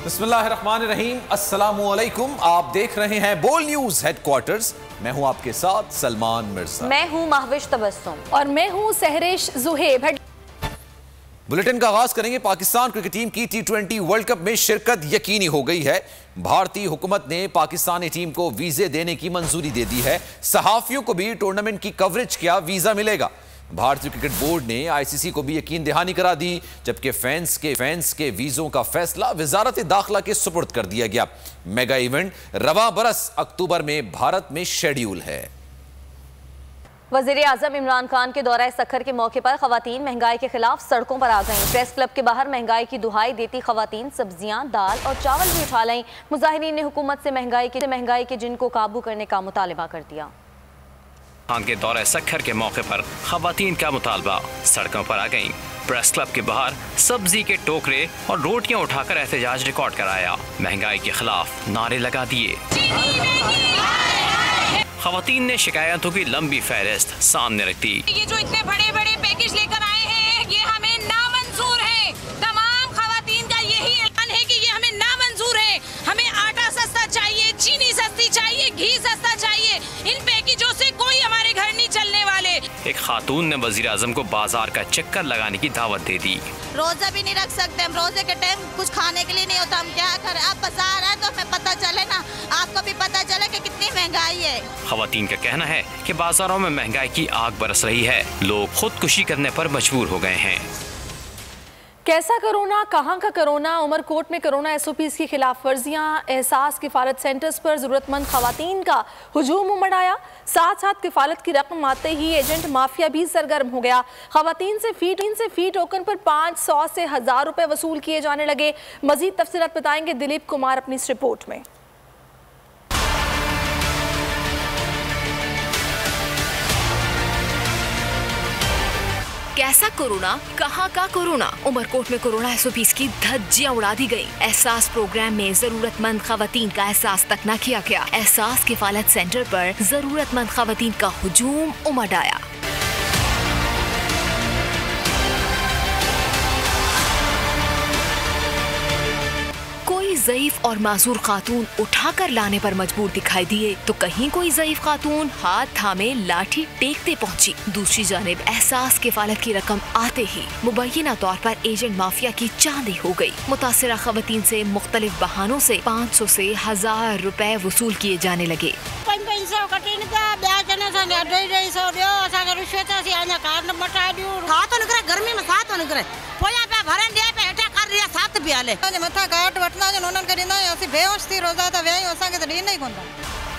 बिस्मिल्लाहिर्रहमानिर्रहीम, अस्सलामुअलैकुम। आप देख रहे हैं बोल न्यूज हेडक्वार्टर्स। मैं हूं आपके साथ सलमान मिर्जा। मैं हूं महविश तबस्सुम और मैं हूं सहरिश जुहेब। बुलेटिन का आगाज करेंगे। पाकिस्तान क्रिकेट टीम की T20 वर्ल्ड कप में शिरकत यकीनी हो गई है। भारतीय हुकूमत ने पाकिस्तानी टीम को वीजे देने की मंजूरी दे दी है। सहाफियों को भी टूर्नामेंट की कवरेज का वीजा मिलेगा। भारतीय क्रिकेट बोर्ड ने ICC को भी यकीन दहानी करा दी, जबकि फैंस के वीजों का फैसला वजारत दाखिला के सुपुर्द कर दिया गया। मेगा इवेंट रवा बरस अक्टूबर में भारत में शेड्यूल है। वजीर आजम इमरान खान के दौरा सखर के मौके पर खवातीन महंगाई के खिलाफ सड़कों पर आ गईं। प्रेस क्लब के बाहर महंगाई की दुहाई देती खवातीन सब्जियां, दाल और चावल भी उठा लाईं। मुजाहिरीन ने हुकूमत से महंगाई के जिनको काबू करने का मुतालबा कर दिया। खान के दौरे सखर के मौके पर खवातीन का मुतालबा सड़कों पर आ गईं। प्रेस क्लब के बाहर सब्जी के टोकरे और रोटियां उठाकर एहतजाज रिकॉर्ड कराया। महंगाई के खिलाफ नारे लगा दिए। खवातीन ने शिकायतों की लंबी फहरिस्त सामने रख दी। ये जो इतने बड़े बड़े पैकेज लेकर आए हैं, ये हमें नामंजूर है। तमाम खवातीन का यही ऐलान है कि ये हमें नामंजूर है। हमें आटा सस्ता चाहिए, चीनी सस्ती चाहिए, घी सस्ता चाहिए। इन पैकेजों से कोई हमारे घर नहीं चलने वाले। एक खातून ने वजीर आजम को बाजार का चक्कर लगाने की दावत दे दी। रोजा भी नहीं रख सकते हम, रोजे के टाइम कुछ खाने के लिए नहीं होता, हम क्या करें। आप बाजार है तो हमें पता चले ना, आपको भी पता चले कि कितनी महंगाई है। खवातीन का कहना है कि बाजारों में महंगाई की आग बरस रही है। लोग खुदकुशी करने पर मजबूर हो गए हैं। कैसा कोरोना, कहाँ का कोरोना। उमरकोट में कोरोना SOPs की खिलाफ वर्जियाँ, एहसास किफालत सेंटर्स पर ज़रूरतमंद खवातीन का हुजूम उमड़ आया। साथ साथ किफालत की रकम आते ही एजेंट माफिया भी सरगर्म हो गया। खवातीन से फी टोकन पर 500 से 1000 रुपए वसूल किए जाने लगे। मजीद तफसीलात बताएंगे दिलीप कुमार अपनी इस रिपोर्ट में। कैसा कोरोना, कहाँ का कोरोना। उमरकोट में कोरोना SOPs की धज्जियां उड़ा दी गई। एहसास प्रोग्राम में जरूरतमंद खवातीन का एहसास तक न किया गया। एहसास किफालत सेंटर पर जरूरतमंद खवातीन का हुजूम उमड़ आया। कोई ज़ईफ और माजूर खातून उठाकर लाने पर मजबूर दिखाई दिए तो कहीं कोई ज़ईफ खातून हाथ थामे लाठी टेकते पहुंची। दूसरी जानिब एहसास किफालत की रकम आते ही मुबैना तौर पर एजेंट माफिया की चांदी हो गई। मुतासिरा खवातीन से मुख्तलिफ बहानों से 500 से 1000 रुपए वसूल किए जाने लगे।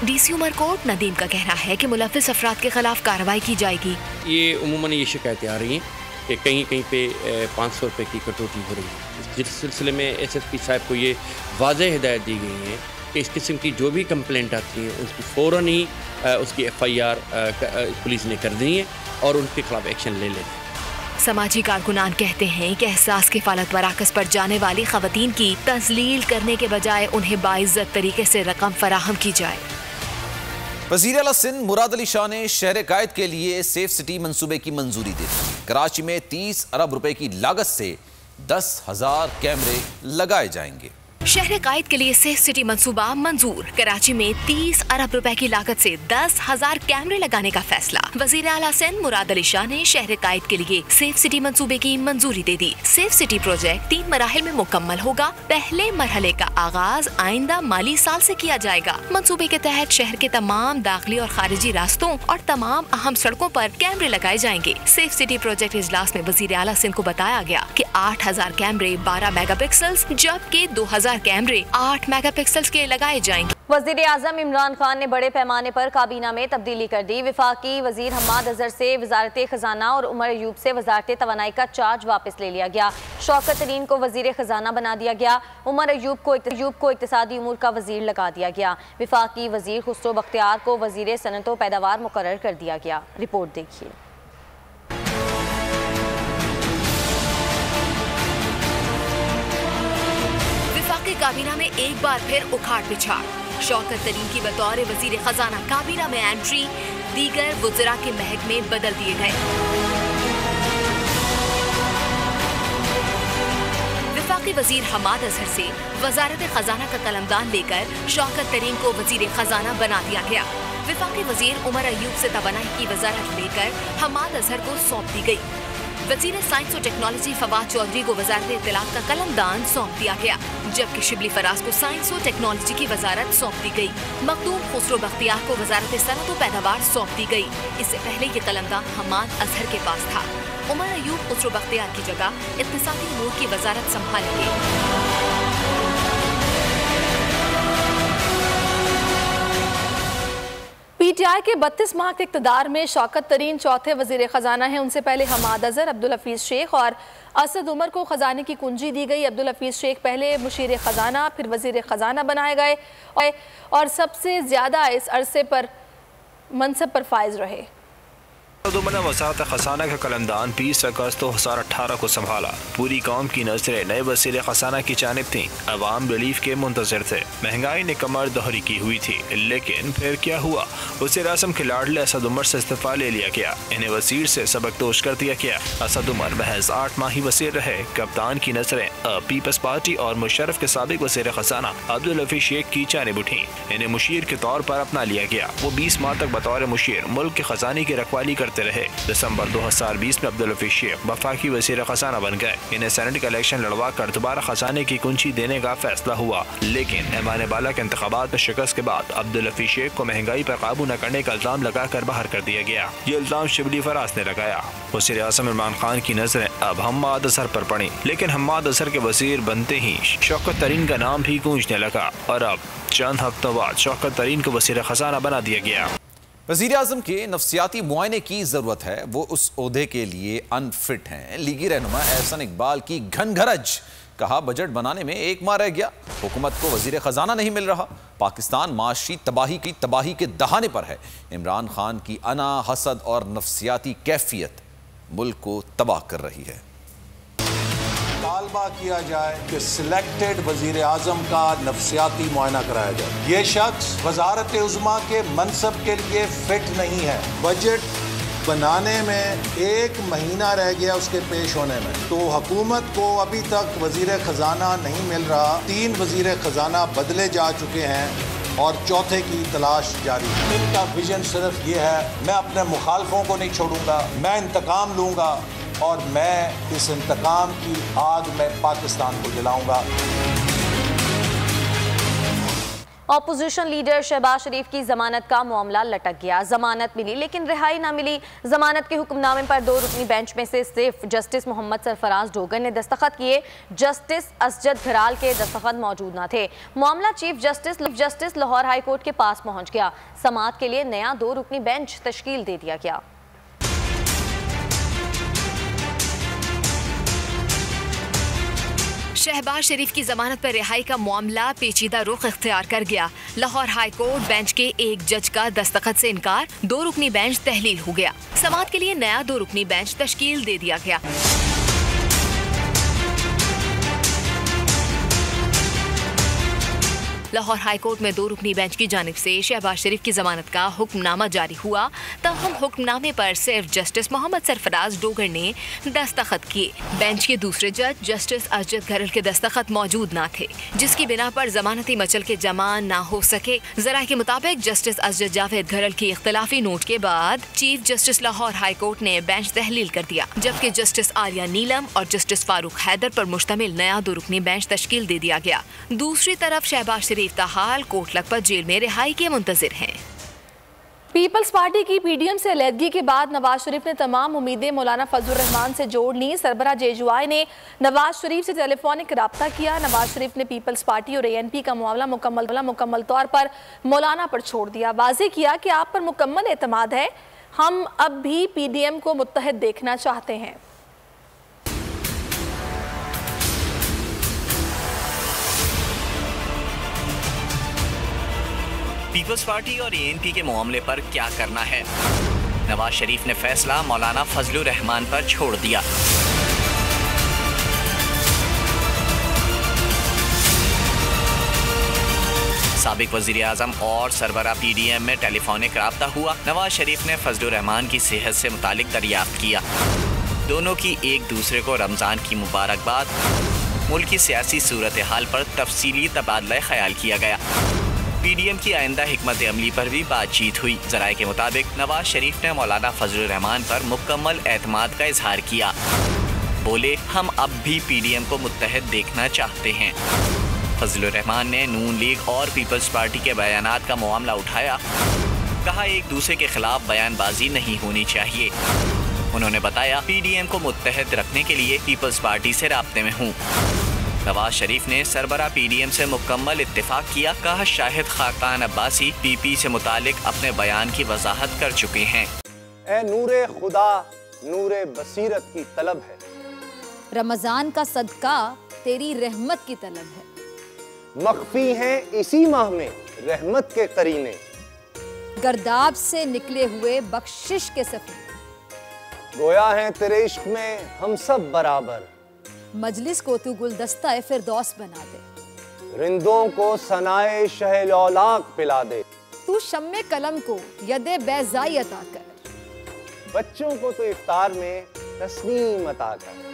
DC उमरकोट नदीम का कहना है कि मुलव्विस अफराद के खिलाफ कार्रवाई की जाएगी। ये उमूमन ये शिकायतें आ रही हैं कि कहीं कहीं पे 500 रुपये की कटौती हो रही है। जिस सिलसिले में SSP साहब को ये वाज़ेह हिदायत दी गई है कि इस किस्म की जो भी कंप्लेंट आती है उसकी फ़ौरन ही उसकी FIR पुलिस ने कर दी है और उनके खिलाफ एक्शन ले लें। समाजी कारकुनान कहते हैं कि एहसास किफालत वराकस पर जाने वाली खवातीन की तजलील करने के बजाय उन्हें बाइज्जत तरीके से रकम फराहम की जाए। वज़ीर आला सिंध मुराद अली शाह ने शहर कायद के लिए सेफ सिटी मंसूबे की मंजूरी दे दी। कराची में 30 अरब रुपए की लागत से 10,000 कैमरे लगाए जाएंगे। शहर कायद के लिए सेफ सिटी मंसूबा मंजूर। कराची में 30 अरब रुपए की लागत से 10,000 कैमरे लगाने का फैसला। वजीर आला सिंध मुराद अली शाह ने शहर कायद के लिए सेफ सिटी मंसूबे की मंजूरी दे दी। सेफ सिटी प्रोजेक्ट 3 मराहिल में मुकम्मल होगा। पहले मरहले का आगाज आइंदा माली साल से किया जाएगा। मंसूबे के तहत शहर के तमाम दाखिली और खारिजी रास्तों और तमाम अहम सड़कों पर कैमरे लगाए जाएंगे। सेफ सिटी प्रोजेक्ट इजलास में वजीर आला सिंध को बताया गया कि 8000 कैमरे 12 मेगापिक्सल्स जबकि 2000 कैमरे 8 मेगापिक्सल्स के लगाए जाएंगे। वज़ीर आज़म इमरान खान ने बड़े पैमाने पर काबीना में तब्दीली कर दी। वफाकी वज़ीर हम्माद अज़हर से वज़ारत खजाना और उमर अयूब से वज़ारत तवानाई का चार्ज वापस ले लिया गया। शौकत तरीन को वज़ीर खजाना बना दिया गया। उमर अयूब को इक़्तिसादी उमूर का वज़ीर लगा दिया गया। वफाकी वज़ीर खुसरो बख्तियार को वज़ीर सनअत व पैदावार मुकर्रर कर दिया गया। रिपोर्ट देखिए। काबीना में एक बार फिर उखाड़ पिछाड़। शौकत तरीन की बतौर वजीर खजाना काबीना में एंट्री, दीगर वज़रा के महकमे बदल दिए गए। वफाकी वजीर हमाद अजहर से वजारत खजाना का कलमदान लेकर शौकत तरीन को वजीर खजाना बना दिया गया। विफाकी वजीर उमर अयूब से तवानाई की वजारत लेकर हमाद अजहर को सौंप दी गई। वजीर साइंस और टेक्नोलॉजी फवाद चौधरी को वजारत इत्तलात का कलमदान सौंप दिया गया, जबकि शिबली फराज को साइंस और टेक्नोलॉजी की वजारत सौंप दी गई। मखदूम खुसरो बख्तियार को वजारत सनअत और पैदावार सौंप दी गई। इससे पहले ये कलमदान हमाद अजहर के पास था। उमर अयूब खुसरो बख्तियार की जगह इक्तिसादी उमूर की वजारत संभालेंगे। पीटीआई के 32 माह के इक़्तिदार में शौकत तरीन चौथे वजीर खजाना हैं। उनसे पहले हमाद अजहर, अब्दुल हफीज शेख और असद उमर को खजाने की कुंजी दी गई। अब्दुल हफीज शेख पहले मुशीर खजाना फिर वजीर खजाना बनाए गए और सबसे ज्यादा इस अरसे पर मनसब पर फायज रहे। उमर ने वज़ारत खजाना का कलमदान 20 अगस्त 2018 को संभाला। पूरी कौम की नजरें नए वज़ीर खजाना की जानिब थीं। अवाम रिलीफ के मुंतज़िर थे। महंगाई ने कमर दोहरी की हुई थी, लेकिन फिर क्या हुआ? वज़ीर आज़म के लाडले असद उमर से इस्तीफा ले लिया गया। इन्हें वज़ीर से सबकदोश कर दिया गया। असद उमर महज 8 माह ही वज़ीर रहे। कप्तान की नजरें पीपल्स पार्टी और मुशर्रफ के साबिक वज़ीर खजाना अब्दुल हफीज शेख की जानिब उठी। इन्हें मुशीर के तौर पर अपना लिया गया। वो 20 माह तक बतौर मुशीर मुल्क के खजाने की रखवाली करते रहे। दिसंबर 2020 में अब्दुल हफीज शेख वफाकी वज़ीर खजाना बन गए। इन्हें सेनेट का इलेक्शन लड़वा कर दोबारा खजाने की कुंजी देने का फैसला हुआ, लेकिन ऐवान बाला के इंतखाबात में शिकस्त के बाद अब्दुल हफीज शेख को महंगाई पर काबू न करने का इल्जाम लगाकर बाहर कर दिया गया। ये इल्जाम शिबली फराज ने लगाया। वज़ीर आज़म इमरान खान की नजरें अब हम्माद अजहर पर पड़ी, लेकिन हम्माद अजहर के वज़ीर बनते ही शौकत तरीन का नाम भी गूंजने लगा और अब चंद हफ्तों बाद शौकत तरीन को वज़ीर खजाना बना दिया गया। वज़ीर आज़म के नफ्सियाती मुआयने की ज़रूरत है, वो उस ओहदे के लिए अनफिट हैं। लीगी रहनुमा एहसन इकबाल की घनघरज, कहा बजट बनाने में 1 माह रह गया, हुकूमत को वज़ीर ख़जाना नहीं मिल रहा। पाकिस्तान माशी तबाही के दहाने पर है। इमरान खान की अना, हसद और नफ्सियाती कैफियत मुल्क को तबाह कर रही है। तालबा किया जाए कि सिलेक्टेड वजीर आजम का नफ्सियाती मुआयना कराया जाए। ये शख्स वजारत उज़्मा के मनसब के लिए फिट नहीं है। बजट बनाने में 1 महीना रह गया उसके पेश होने में, तो हुकूमत को अभी तक वजीर खजाना नहीं मिल रहा। 3 वजीर खजाना बदले जा चुके हैं और चौथे की तलाश जारी है। इनका विजन सिर्फ ये है, मैं अपने मुखालफों को नहीं छोड़ूंगा, मैं इंतकाम लूंगा और मैं इस इंतकाम की आग में पाकिस्तान को जलाऊंगा। ऑपोजिशन लीडर शहबाज शरीफ की जमानत का मामला लटक गया। जमानत मिली लेकिन रिहाई ना मिली। जमानत के हुक्मनामे पर 2 रुकनी बेंच में से सिर्फ जस्टिस मोहम्मद सरफराज डोगर ने दस्तखत किए। जस्टिस असजद घराल के दस्तखत मौजूद न थे। मामला chief justice Lahore high court के पास पहुंच गया। समाअत के लिए नया 2 रुकनी बेंच तश्कील दे दिया गया। शहबाज शरीफ की जमानत पर रिहाई का मामला पेचीदा रुख इख्तियार कर गया। लाहौर हाई कोर्ट बेंच के एक जज का दस्तखत से इनकार, 2 रुकनी बेंच तहलील हो गया। समाअत के लिए नया 2 रुकनी बेंच तश्कील दे दिया गया। लाहौर हाई कोर्ट में 2 रुकनी बेंच की जानिब से शहबाज शरीफ की जमानत का हुक्मनामा जारी हुआ। तहम हुक्मनामे पर सिर्फ जस्टिस मोहम्मद सरफराज डोगर ने दस्तखत किए। बेंच के दूसरे जज जस्टिस असजद घरल के दस्तखत मौजूद न थे, जिसकी बिना पर जमानती मचल के जमा न हो सके। जराये के मुताबिक जस्टिस असजद जावेद घरल की इख्तिलाफी नोट के बाद chief justice Lahore high court ने बेंच तहलील कर दिया, जबकि जस्टिस आलिया नीलम और जस्टिस फारूक हैदर पर मुश्तमिल नया 2 रुकनी बेंच तश्कील दे दिया गया। दूसरी तरफ शहबाज शरीफ ताहाल कोर्ट लखपत जेल में रिहाई के मुंतजिर हैं। पीपल्स पार्टी की पीडीएम से अलहदगी के बाद नवाज शरीफ ने तमाम उम्मीदें मौलाना फजलुर रहमान से जोड़ ली। सरबराह जेजुआई ने नवाज शरीफ से टेलीफोनिक रब्ता किया। नवाज शरीफ ने पीपल्स पार्टी और ANP का मामला मुकम्मल तौर पर मौलाना पर छोड़ दिया। वाज़ेह किया कि आप पर मुकम्मल एतमाद है, हम अब भी PDM को मुत्तहद देखना चाहते हैं। पीपल्स पार्टी और ANP के मामले पर क्या करना है? नवाज शरीफ ने फैसला मौलाना फजलुर रहमान पर छोड़ दिया। साबिक वजीर आजम और सरबरा PDM में टेलीफोनिक राब्ता हुआ। नवाज शरीफ ने फजलुर रहमान की सेहत से मुतालिक दरियाफ्त किया। दोनों की एक दूसरे को रमजान की मुबारकबाद। मुल्की सियासी सूरत हाल पर तफसीली तबादला ख्याल किया गया। PDM की आइंदा हिकमत अमली पर भी बातचीत हुई। जराये के मुताबिक नवाज शरीफ ने मौलाना फजलुर रहमान पर मुकम्मल एतमाद का इजहार किया। बोले, हम अब भी PDM को मुत्तहद देखना चाहते हैं। फजलुर रहमान ने नून लीग और पीपल्स पार्टी के बयानात का मामला उठाया। कहा, एक दूसरे के खिलाफ बयानबाजी नहीं होनी चाहिए। उन्होंने बताया, PDM को मुत्तहद रखने के लिए पीपल्स पार्टी से राब्ते में हूँ। नवाज शरीफ ने सरबरा PDM से मुकम्मल इत्तेफाक किया। कहा, शाहिद खाकान अब्बासी PP से मुतालिक अपने बयान की वजाहत कर चुके हैं। ए नूरे खुदा नूरे बसीरत की तलब है, रमजान का सदका तेरी रहमत की तलब है। मख्फी हैं इसी माह में रहमत के करीने, गर्दाब से निकले हुए बख्शिश के सफीने। गोया है तेरे इश्क में हम सब बराबर, मजलिस को तू गुलदस्ता फिरदौस बना दे। रिंदों को सनाए शहलौलाक पिला दे, तू शम्मे कलम को यदे बैज़ाई अता कर। बच्चों को तो इफ्तार में तस्नीम अता कर।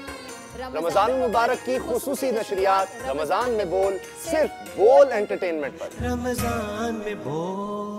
रमजान मुबारक की खुसूसी नशरियात रमजान में बोल, सिर्फ बोल एंटरटेनमेंट पर। रमजान में बोल।